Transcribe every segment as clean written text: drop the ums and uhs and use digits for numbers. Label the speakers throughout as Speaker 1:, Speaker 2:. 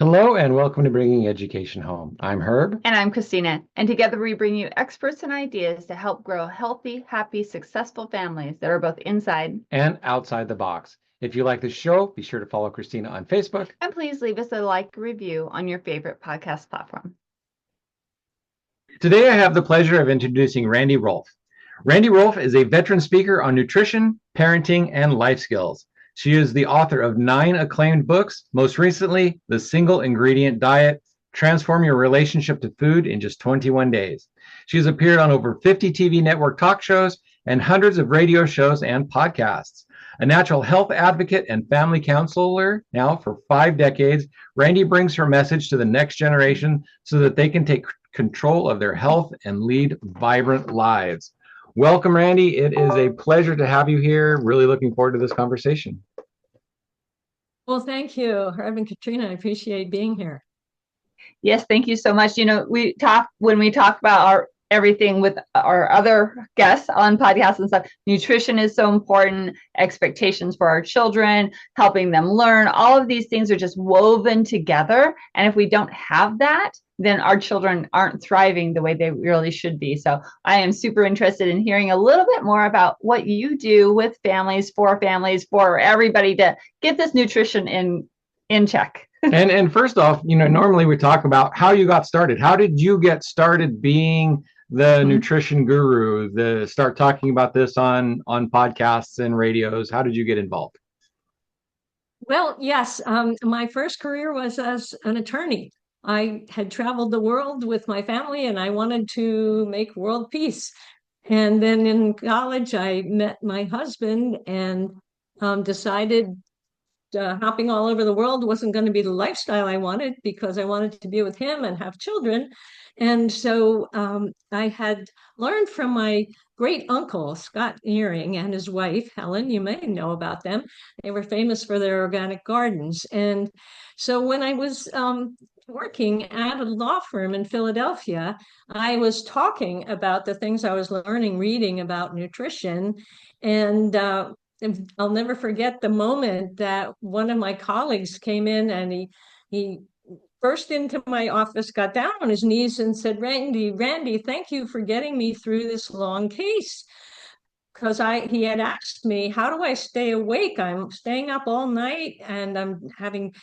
Speaker 1: Hello and welcome to Bringing Education Home. I'm Herb.
Speaker 2: And I'm Christina. And together we bring you experts and ideas to help grow healthy, happy, successful families that are both inside
Speaker 1: and outside the box. If you like the show, be sure to follow Christina on Facebook.
Speaker 2: And please leave us a like review on your favorite podcast platform.
Speaker 1: Today I have the pleasure of introducing Randy Rolfe. Randy Rolfe is a veteran speaker on nutrition, parenting, and life skills. She is the author of 9 acclaimed books, most recently, The Single Ingredient Diet, Transform Your Relationship to Food in Just 21 Days. She has appeared on over 50 TV network talk shows and hundreds of radio shows and podcasts. A natural health advocate and family counselor now for 5 decades, Randy brings her message to the next generation so that they can take control of their health and lead vibrant lives. Welcome, Randy. It is a pleasure to have you here. Really looking forward to this conversation.
Speaker 3: Well, thank you, Herb and Katrina. I appreciate being here.
Speaker 2: Yes, thank you so much. When we talk about everything with our other guests on podcasts and stuff, nutrition is so important, expectations for our children, helping them learn, all of these things are just woven together. And if we don't have that, then our children aren't thriving the way they really should be. So I am super interested in hearing a little bit more about what you do with families, for everybody to get this nutrition in check.
Speaker 1: And first off, normally we talk about how you got started. How did you get started being the nutrition guru, start talking about this on podcasts and radios? How did you get involved?
Speaker 3: Well, yes, my first career was as an attorney. I had traveled the world with my family and I wanted to make world peace. And then in college, I met my husband and decided hopping all over the world wasn't going to be the lifestyle I wanted because I wanted to be with him and have children. And so I had learned from my great uncle, Scott Earing, and his wife, Helen. You may know about them. They were famous for their organic gardens. And so when I was working at a law firm in Philadelphia, I was talking about the things I was learning, reading about nutrition. And I'll never forget the moment that one of my colleagues came in and he burst into my office, got down on his knees and said, Randy, thank you for getting me through this long case. Because he had asked me, how do I stay awake? I'm staying up all night and I'm having,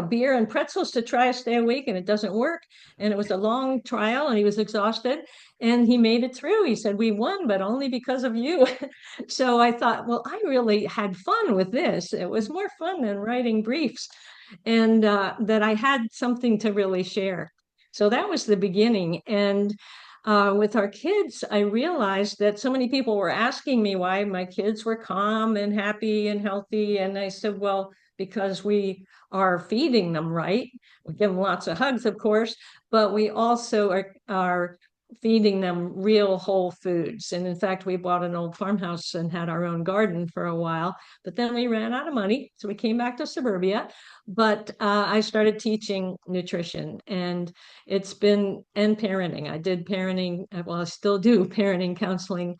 Speaker 3: beer and pretzels to try to stay awake and it doesn't work. And it was a long trial and he was exhausted and he made it through. He said, we won, but only because of you. So I thought, well, I really had fun with this. It was more fun than writing briefs and that I had something to really share. So that was the beginning. And with our kids, I realized that so many people were asking me why my kids were calm and happy and healthy. And I said, well, because we are feeding them right. We give them lots of hugs, of course, but we also are feeding them real whole foods. And in fact, we bought an old farmhouse and had our own garden for a while, but then we ran out of money. So we came back to suburbia, but I started teaching nutrition and and parenting. I did parenting, well, I still do parenting counseling.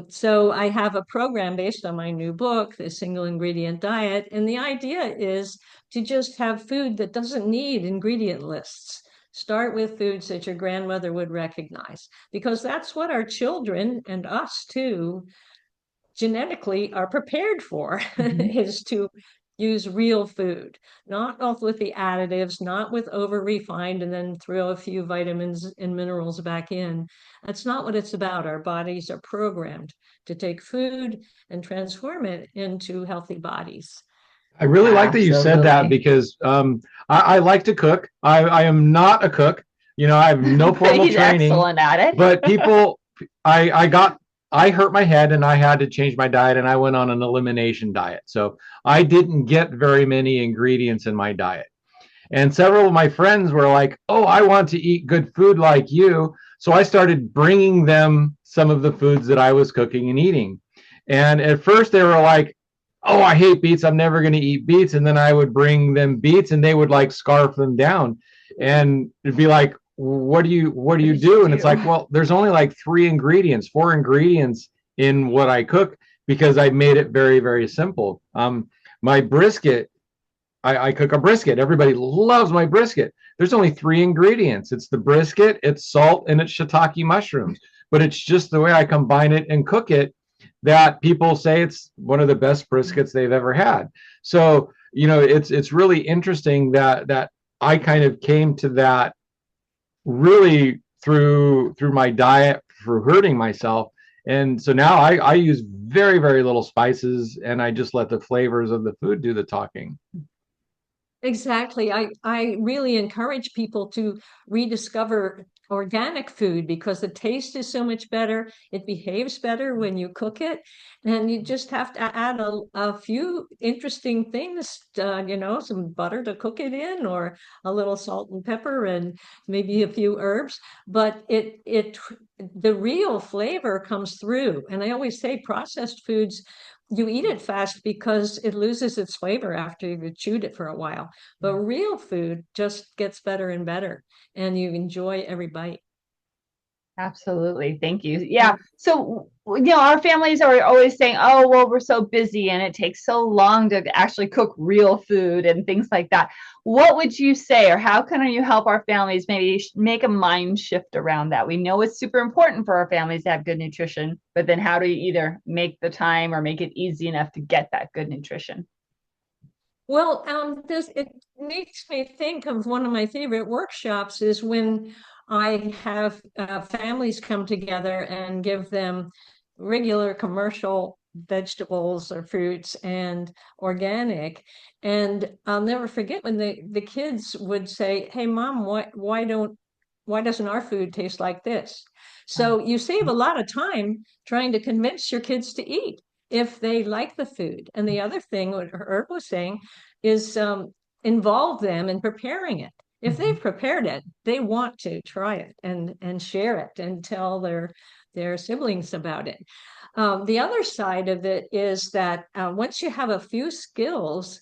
Speaker 3: So I have a program based on my new book, The Single Ingredient Diet. And the idea is to just have food that doesn't need ingredient lists. Start with foods that your grandmother would recognize, because that's what our children and us too genetically are prepared for, is to use real food, not off with the additives, not with over refined and then throw a few vitamins and minerals back in. That's not what it's about. Our bodies are programmed to take food and transform it into healthy bodies.
Speaker 1: I really like that you said that because I like to cook. I am not a cook. I have no formal
Speaker 2: He's
Speaker 1: training.
Speaker 2: Excellent at it.
Speaker 1: But I hurt my head and I had to change my diet and I went on an elimination diet. So I didn't get very many ingredients in my diet. And several of my friends were like, oh, I want to eat good food like you. So I started bringing them some of the foods that I was cooking and eating. And at first they were like, oh, I hate beets. I'm never going to eat beets. And then I would bring them beets and they would like scarf them down. And it'd be like, what do you do? And it's like, well, there's only like 4 ingredients in what I cook because I made it very, very simple. My brisket I cook a brisket. Everybody loves my brisket. There's only three ingredients. It's the brisket, it's salt, and it's shiitake mushrooms. But it's just the way I combine it and cook it that people say it's one of the best briskets they've ever had. So, it's really interesting that I kind of came to that really through my diet for hurting myself. And so now I use very, very little spices, and I just let the flavors of the food do the talking.
Speaker 3: Exactly. I really encourage people to rediscover organic food because the taste is so much better. It behaves better when you cook it. And you just have to add a few interesting things, some butter to cook it in, or a little salt and pepper and maybe a few herbs. But the real flavor comes through. And I always say processed foods, you eat it fast because it loses its flavor after you've chewed it for a while. But real food just gets better and better, and you enjoy every bite.
Speaker 2: Absolutely. Thank you. Yeah. So, our families are always saying, oh, well, we're so busy and it takes so long to actually cook real food and things like that. What would you say, or how can you help our families maybe make a mind shift around that? We know it's super important for our families to have good nutrition, but then how do you either make the time or make it easy enough to get that good nutrition?
Speaker 3: Well, it makes me think of one of my favorite workshops is when I have families come together and give them regular commercial vegetables or fruits and organic. And I'll never forget when the kids would say, "Hey, Mom, why doesn't our food taste like this?" So you save a lot of time trying to convince your kids to eat if they like the food. And the other thing, what Herb was saying, is involve them in preparing it. If they've prepared it, they want to try it and share it and tell their siblings about it. The other side of it is that once you have a few skills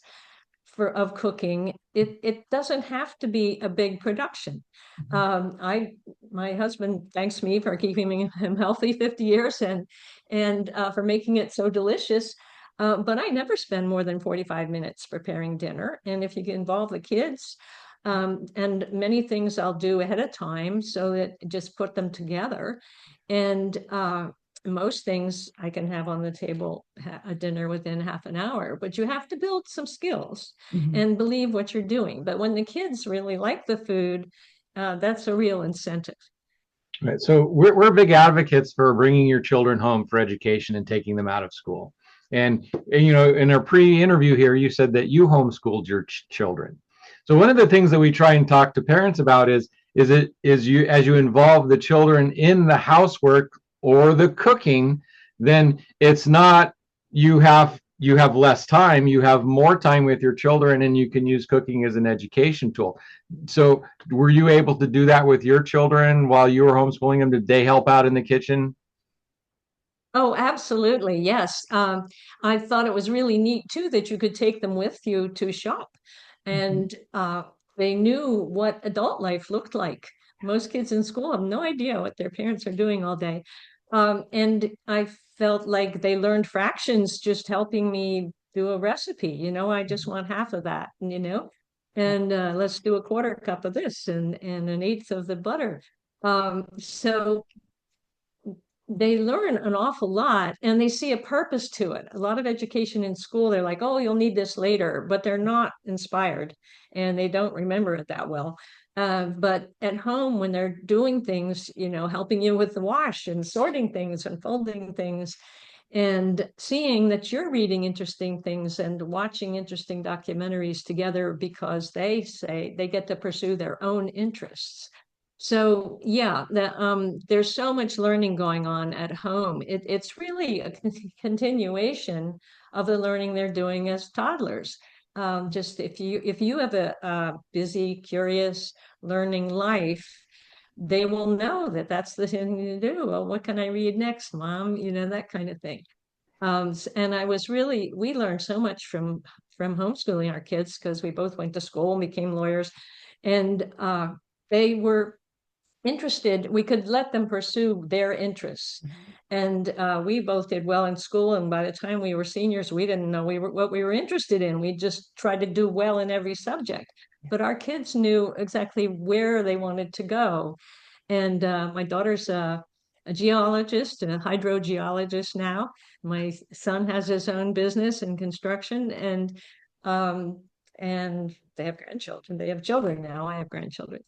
Speaker 3: of cooking, it doesn't have to be a big production. My husband thanks me for keeping him healthy 50 years and for making it so delicious. But I never spend more than 45 minutes preparing dinner. And if you can involve the kids, and many things I'll do ahead of time so that just put them together. And most things I can have on the table a dinner within half an hour, but you have to build some skills and believe what you're doing. But when the kids really like the food, that's a real incentive.
Speaker 1: Right. So we're big advocates for bringing your children home for education and taking them out of school. And in our pre-interview here, you said that you homeschooled your children. So one of the things that we try and talk to parents about is you as you involve the children in the housework or the cooking, then it's not you have less time, you have more time with your children, and you can use cooking as an education tool. So were you able to do that with your children while you were homeschooling them? Did they help out in the kitchen?
Speaker 3: Oh, absolutely. Yes. I thought it was really neat too that you could take them with you to shop and they knew what adult life looked like. Most kids in school have no idea what their parents are doing all day. And I felt like they learned fractions just helping me do a recipe. I just want half of that, and let's do a quarter cup of this and an eighth of the butter. So they learn an awful lot and they see a purpose to it. A lot of education in school, they're like, oh, you'll need this later, but they're not inspired and they don't remember it that well. But at home, when they're doing things, helping you with the wash and sorting things and folding things and seeing that you're reading interesting things and watching interesting documentaries together because they say they get to pursue their own interests. So yeah, there's so much learning going on at home. It's really a continuation of the learning they're doing as toddlers. Just if you have a busy, curious, learning life, they will know that that's the thing to do. Well, what can I read next, Mom? That kind of thing. And we learned so much from homeschooling our kids because we both went to school and became lawyers, and they were interested, we could let them pursue their interests. And we both did well in school. And by the time we were seniors, we didn't know what we were interested in. We just tried to do well in every subject. But our kids knew exactly where they wanted to go. And my daughter's a geologist, a hydrogeologist now. My son has his own business in construction, um, and they have grandchildren. They have children now. I have grandchildren.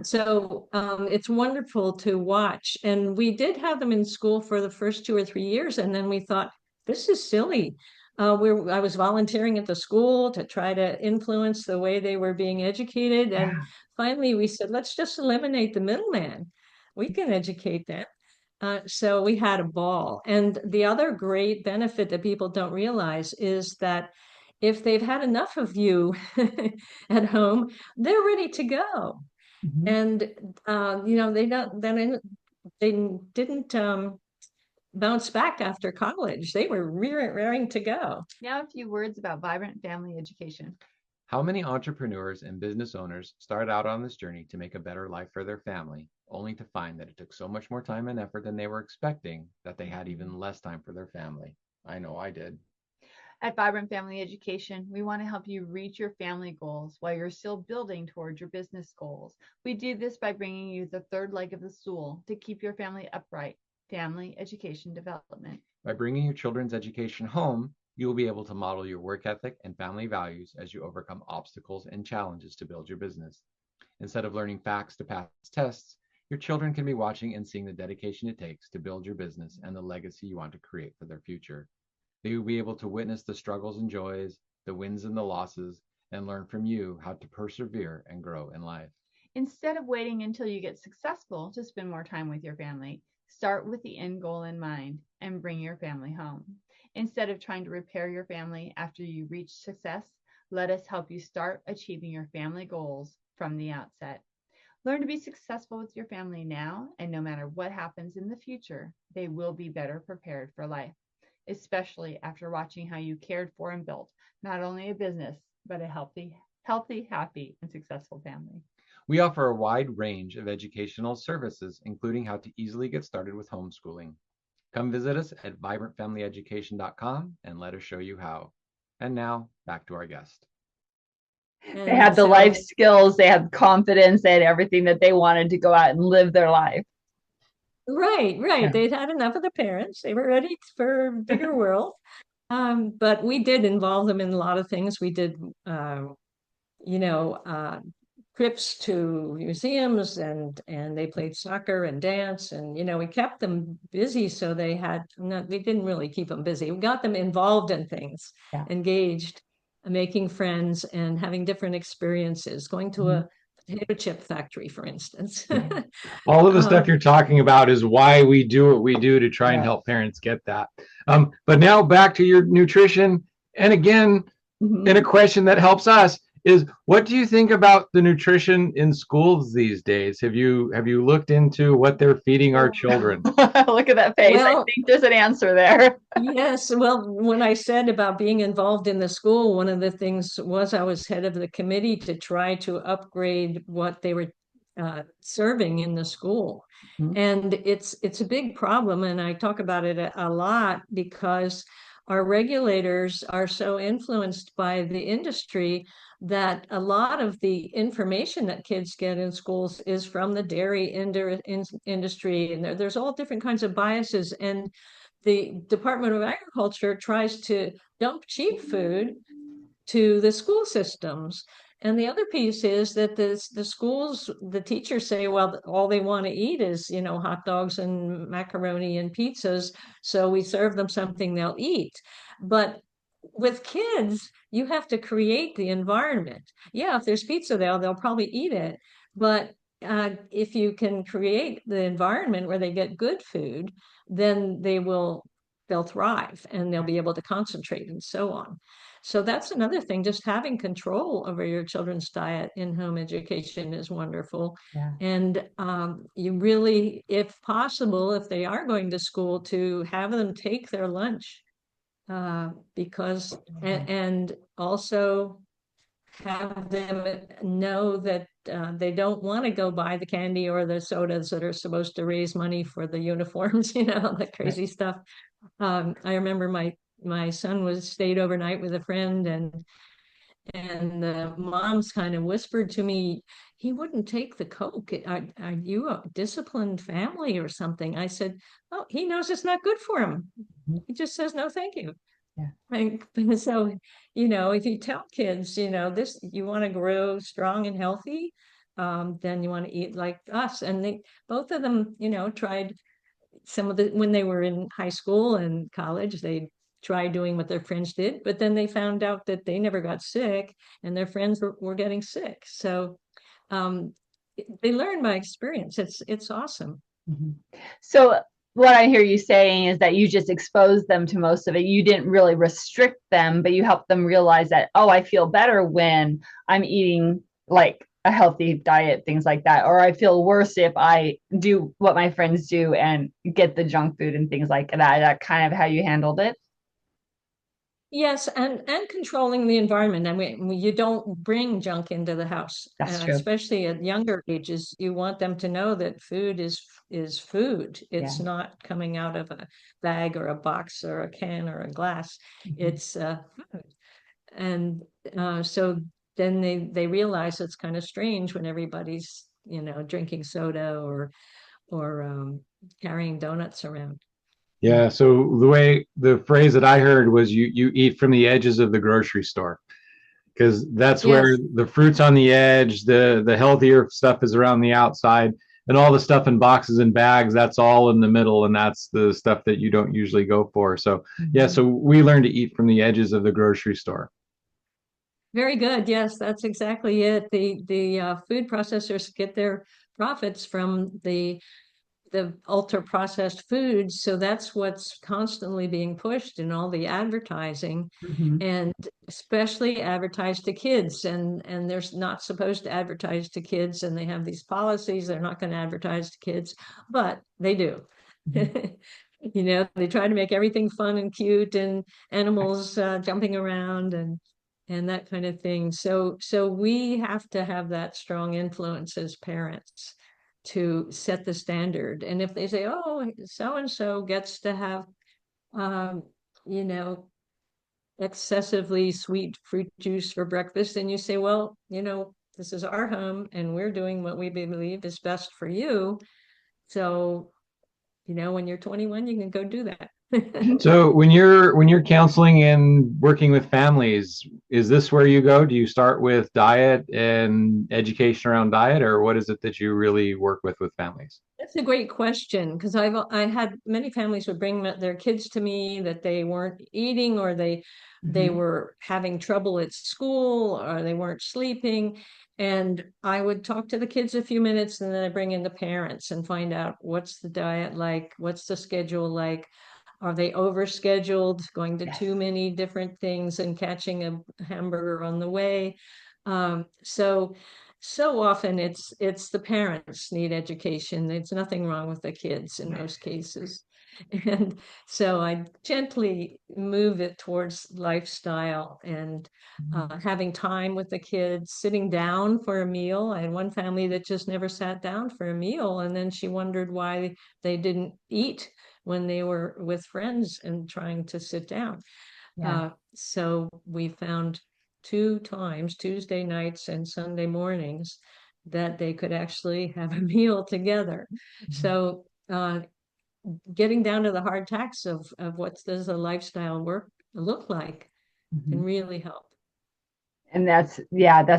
Speaker 3: So it's wonderful to watch. And we did have them in school for the first 2 or 3 years. And then we thought, this is silly. I was volunteering at the school to try to influence the way they were being educated. And finally, we said, let's just eliminate the middleman. We can educate them. So we had a ball. And the other great benefit that people don't realize is that if they've had enough of you at home, they're ready to go. And they didn't bounce back after college. They were raring to go.
Speaker 2: Now, a few words about Vibrant Family Education.
Speaker 1: How many entrepreneurs and business owners start out on this journey to make a better life for their family, only to find that it took so much more time and effort than they were expecting that they had even less time for their family? I know I did.
Speaker 2: At Vibrant Family Education, we want to help you reach your family goals while you're still building towards your business goals. We do this by bringing you the third leg of the stool to keep your family upright, family education development.
Speaker 1: By bringing your children's education home, you will be able to model your work ethic and family values as you overcome obstacles and challenges to build your business. Instead of learning facts to pass tests, your children can be watching and seeing the dedication it takes to build your business and the legacy you want to create for their future. They will be able to witness the struggles and joys, the wins and the losses, and learn from you how to persevere and grow in life.
Speaker 2: Instead of waiting until you get successful to spend more time with your family, start with the end goal in mind and bring your family home. Instead of trying to repair your family after you reach success, let us help you start achieving your family goals from the outset. Learn to be successful with your family now, and no matter what happens in the future, they will be better prepared for life, especially after watching how you cared for and built not only a business, but a healthy, happy, and successful family.
Speaker 1: We offer a wide range of educational services, including how to easily get started with homeschooling. Come visit us at vibrantfamilyeducation.com and let us show you how. And now, back to our guest.
Speaker 2: They had the life skills, they had confidence, they had everything that they wanted to go out and live their life.
Speaker 3: Right. Yeah. They'd had enough of the parents. They were ready for a bigger world. But we did involve them in a lot of things. We did, trips to museums, and they played soccer and dance, and we kept them busy. So we didn't really keep them busy. We got them involved in things, engaged, making friends, and having different experiences. Going to a potato chip factory, for instance.
Speaker 1: All of the stuff you're talking about is why we do what we do to try and help parents get that. But now back to your nutrition. And again, in a question that helps us is, what do you think about the nutrition in schools these days? Have you looked into what they're feeding our children?
Speaker 2: Look at that face. Well, I think there's an answer there.
Speaker 3: Yes. Well, when I said about being involved in the school, one of the things was I was head of the committee to try to upgrade what they were serving in the school. And it's a big problem. And I talk about it a lot because our regulators are so influenced by the industry that a lot of the information that kids get in schools is from the dairy industry. And there's all different kinds of biases. And the Department of Agriculture tries to dump cheap food to the school systems. And the other piece is that the schools, the teachers say, well, all they want to eat is, hot dogs and macaroni and pizzas. So we serve them something they'll eat. But with kids, you have to create the environment. Yeah, if there's pizza there, they'll probably eat it. But if you can create the environment where they get good food, then they'll thrive and they'll be able to concentrate and so on. So that's another thing. Just having control over your children's diet in home education is wonderful. And you really, if possible, if they are going to school, to have them take their lunch. Because and also have them know that they don't want to go buy the candy or the sodas that are supposed to raise money for the uniforms, that crazy stuff. I remember my son stayed overnight with a friend, and the moms kind of whispered to me, he wouldn't take the Coke. Are you a disciplined family or something? I said, oh, he knows it's not good for him. He just says no, thank you.
Speaker 2: Yeah.
Speaker 3: Right. So, if you tell kids, this, you want to grow strong and healthy, then you want to eat like us. And both of them, tried when they were in high school and college, they tried doing what their friends did, but then they found out that they never got sick and their friends were getting sick. So, um, they learn by experience. It's awesome.
Speaker 2: Mm-hmm. So what I hear you saying is that you just exposed them to most of it. You didn't really restrict them, but you helped them realize that, oh, I feel better when I'm eating like a healthy diet, things like that. Or I feel worse if I do what my friends do and get the junk food and things like that. That kind of how you handled it.
Speaker 3: Yes, and controlling the environment. I mean, you don't bring junk into the house,
Speaker 2: That's true.
Speaker 3: especially at younger ages. You want them to know that food is food.
Speaker 2: Yeah.
Speaker 3: It's not coming out of a bag or a box or a can or a glass.
Speaker 2: Mm-hmm.
Speaker 3: It's food, and so then they realize it's kind of strange when everybody's drinking soda or carrying donuts around.
Speaker 1: Yeah. So the phrase that I heard was you eat from the edges of the grocery store, because that's where
Speaker 3: Yes.
Speaker 1: the fruit's on the edge, the healthier stuff is around the outside, and all the stuff in boxes and bags, that's all in the middle, and that's the stuff that you don't usually go for. So yeah, so we learn to eat from the edges of the grocery store.
Speaker 3: Very good. Yes, that's exactly it. The food processors get their profits from the ultra processed foods, so that's what's constantly being pushed in all the advertising,
Speaker 2: Mm-hmm.
Speaker 3: and especially advertised to kids. And they're not supposed to advertise to kids, and they have these policies. They're not going to advertise to kids, but they do. They try to make everything fun and cute and animals jumping around and that kind of thing. So we have to have that strong influence as parents to set the standard. And if they say, oh, so and so gets to have um, you know excessively sweet fruit juice for breakfast, and you say, well, this is our home and we're doing what we believe is best for you. So when you're 21, you can go do that.
Speaker 1: So when you're counseling and working with families, is this where you go? Do you start with diet and education around diet, or what is it that you really work with families?
Speaker 3: That's a great question, because I had many families would bring their kids to me that they weren't eating, or they
Speaker 2: Mm-hmm.
Speaker 3: were having trouble at school, or they weren't sleeping, and I would talk to the kids a few minutes, and then I bring in the parents and find out what's the diet like, what's the schedule like. Are they overscheduled, going to
Speaker 2: Yes.
Speaker 3: too many different things and catching a hamburger on the way? So often it's the parents need education. There's nothing wrong with the kids in most cases. And so I gently move it towards lifestyle and having time with the kids, sitting down for a meal. I had one family that just never sat down for a meal, and then she wondered why they didn't eat when they were with friends and trying to sit down.
Speaker 2: Yeah.
Speaker 3: So we found 2 times, Tuesday nights and Sunday mornings, that they could actually have a meal together. So getting down to the hard facts of what does a lifestyle look like
Speaker 2: Mm-hmm.
Speaker 3: can really help.
Speaker 2: And that's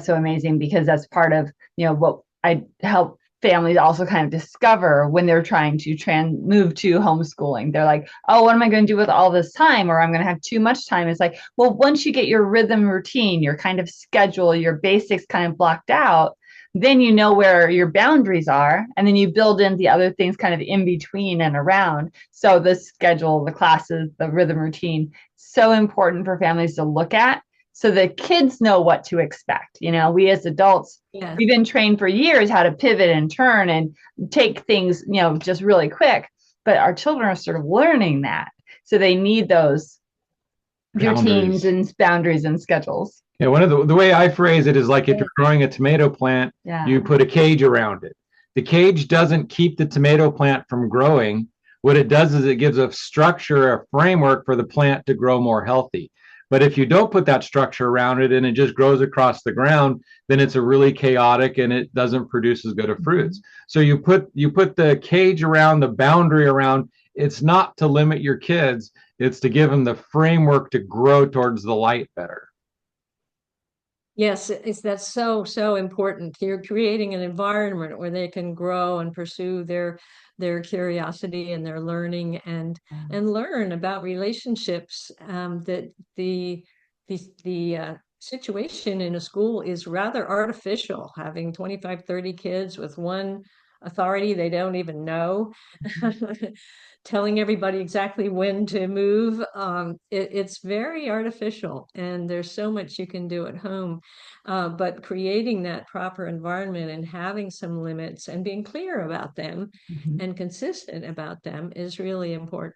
Speaker 2: so amazing, because that's part of what I help families also kind of discover when they're trying to move to homeschooling. They're like, oh, what am I going to do with all this time, or I'm going to have too much time. It's like, well, once you get your rhythm, routine, your kind of schedule, your basics kind of blocked out, then you know where your boundaries are, and then you build in the other things kind of in between and around. So the schedule, the classes, the rhythm, routine, so important for families to look at, so the kids know what to expect. We as adults,
Speaker 3: Yes.
Speaker 2: we've been trained for years how to pivot and turn and take things, just really quick. But our children are sort of learning that. So they need those routines
Speaker 1: Boundaries.
Speaker 2: and boundaries and schedules.
Speaker 1: Yeah, one of the way I phrase it is like if you're growing a tomato plant,
Speaker 2: Yeah.
Speaker 1: you put a cage around it. The cage doesn't keep the tomato plant from growing. What it does is it gives a structure, a framework for the plant to grow more healthy. But if you don't put that structure around it and it just grows across the ground, then it's a really chaotic and it doesn't produce as good of fruits. So you put the cage around, the boundary around. It's not to limit your kids, it's to give them the framework to grow towards the light better.
Speaker 3: Yes, that's so important. You're creating an environment where they can grow and pursue their curiosity and their learning and learn about relationships. That the situation in a school is rather artificial, having 25, 30 kids with one authority they don't even know, telling everybody exactly when to move. It's very artificial, and there's so much you can do at home. But creating that proper environment and having some limits and being clear about them and consistent about them is really important.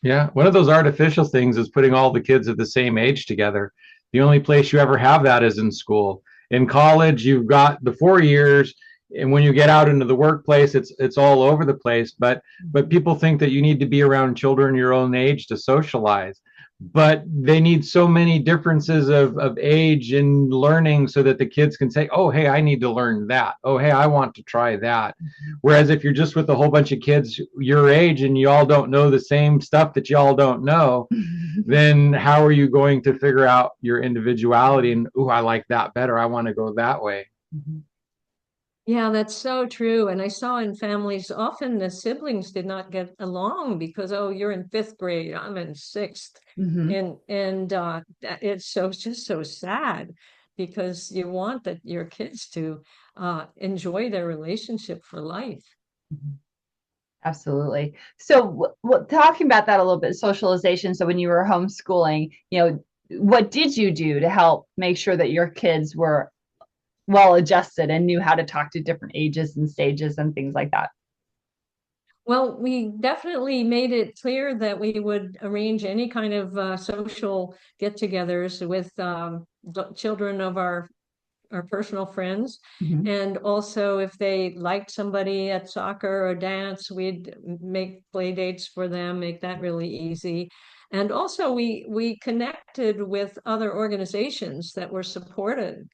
Speaker 1: Yeah, one of those artificial things is putting all the kids at the same age together. The only place you ever have that is in school. In college, you've got the 4 years, and when you get out into the workplace, it's all over the place. But people think that you need to be around children your own age to socialize. But they need so many differences of age and learning so that the kids can say, oh, hey, I need to learn that. Oh, hey, I want to try that. Whereas if you're just with a whole bunch of kids your age and you all don't know the same stuff that you all don't know, then how are you going to figure out your individuality and, oh, I like that better. I want to go that way.
Speaker 3: Yeah, that's so true. And I saw in families, often the siblings did not get along because, oh, you're in fifth grade, I'm in sixth. It's just so sad because you want that your kids to enjoy their relationship for life.
Speaker 2: Absolutely. So, talking about that a little bit, socialization. So, when you were homeschooling, what did you do to help make sure that your kids were well adjusted and knew how to talk to different ages and stages and things like that?
Speaker 3: Well, we definitely made it clear that we would arrange any kind of social get-togethers with the children of our personal friends. And also, if they liked somebody at soccer or dance, we'd make play dates for them, make that really easy. And also, we connected with other organizations that were supported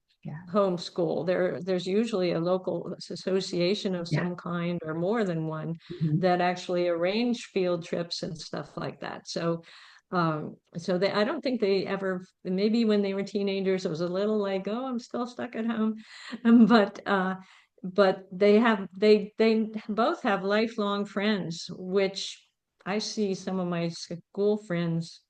Speaker 3: homeschool. There's usually a local association of some kind or more than one that actually arrange field trips and stuff like that. So I don't think they ever, maybe when they were teenagers, it was a little like, oh, I'm still stuck at home. But they both have lifelong friends, which I see some of my school friends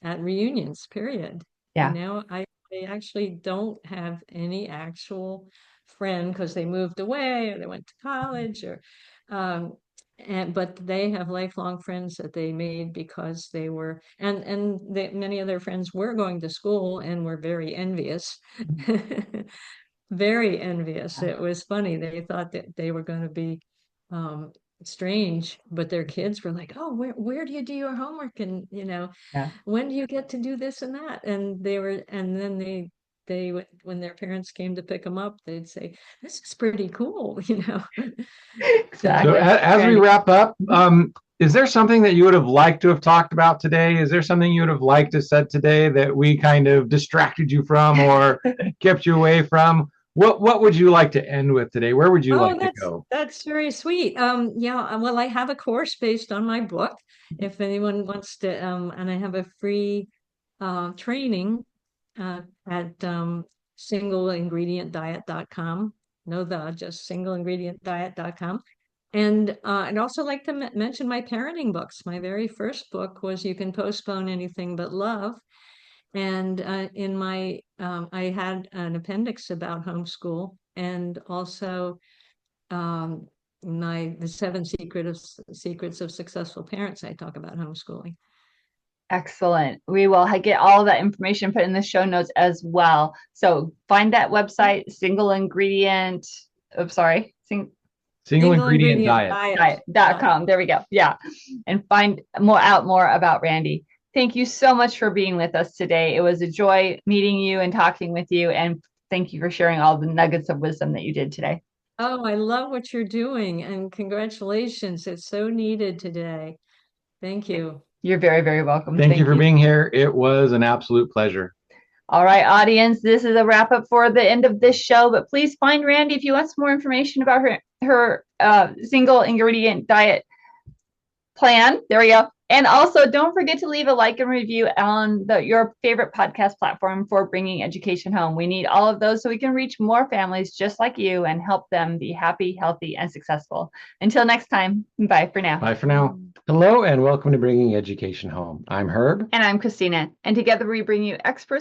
Speaker 3: at reunions, period.
Speaker 2: Yeah.
Speaker 3: I actually don't have any actual friend because they moved away or they went to college or um, but they have lifelong friends that they made because they were many of their friends were going to school and were very envious. Very envious. It was funny. They thought that they were going to be um, strange, but their kids were like, "Oh, where do you do your homework? And
Speaker 2: Yeah.
Speaker 3: when do you get to do this and that?" And then when their parents came to pick them up, they'd say, "This is pretty cool,"
Speaker 1: So
Speaker 2: Exactly.
Speaker 1: as we wrap up, is there something that you would have liked to have talked about today? Is there something you would have liked to have said today that we kind of distracted you from or kept you away from? What would you like to end with today? Where would you
Speaker 3: Oh,
Speaker 1: like to go?
Speaker 3: that's very sweet. Yeah, well, I have a course based on my book. If anyone wants to, and I have a free training at singleingredientdiet.com. No, just singleingredientdiet.com. And I'd also like to mention my parenting books. My very first book was You Can Postpone Anything But Love. And I had an appendix about homeschool and also um, the secrets of successful parents. I talk about homeschooling.
Speaker 2: Excellent. We will get all of that information put in the show notes as well. So find that website, single ingredient. Oh, sorry.
Speaker 1: Single ingredient diet.
Speaker 2: Diet.com. There we go. Yeah. And find more about Randy. Thank you so much for being with us today. It was a joy meeting you and talking with you. And thank you for sharing all the nuggets of wisdom that you did today.
Speaker 3: Oh, I love what you're doing, and congratulations. It's so needed today. Thank you.
Speaker 2: You're very, very welcome.
Speaker 1: Thank you for being here. It was an absolute pleasure.
Speaker 2: All right, audience, this is a wrap up for the end of this show, but please find Randy if you want some more information about her single ingredient diet plan. There we go. And also, don't forget to leave a like and review on your favorite podcast platform for bringing education home. We need all of those so we can reach more families just like you and help them be happy, healthy, and successful. Until next time, bye for now.
Speaker 1: Bye for now. Hello, and welcome to Bringing Education Home. I'm Herb.
Speaker 2: And I'm Christina. And together we bring you experts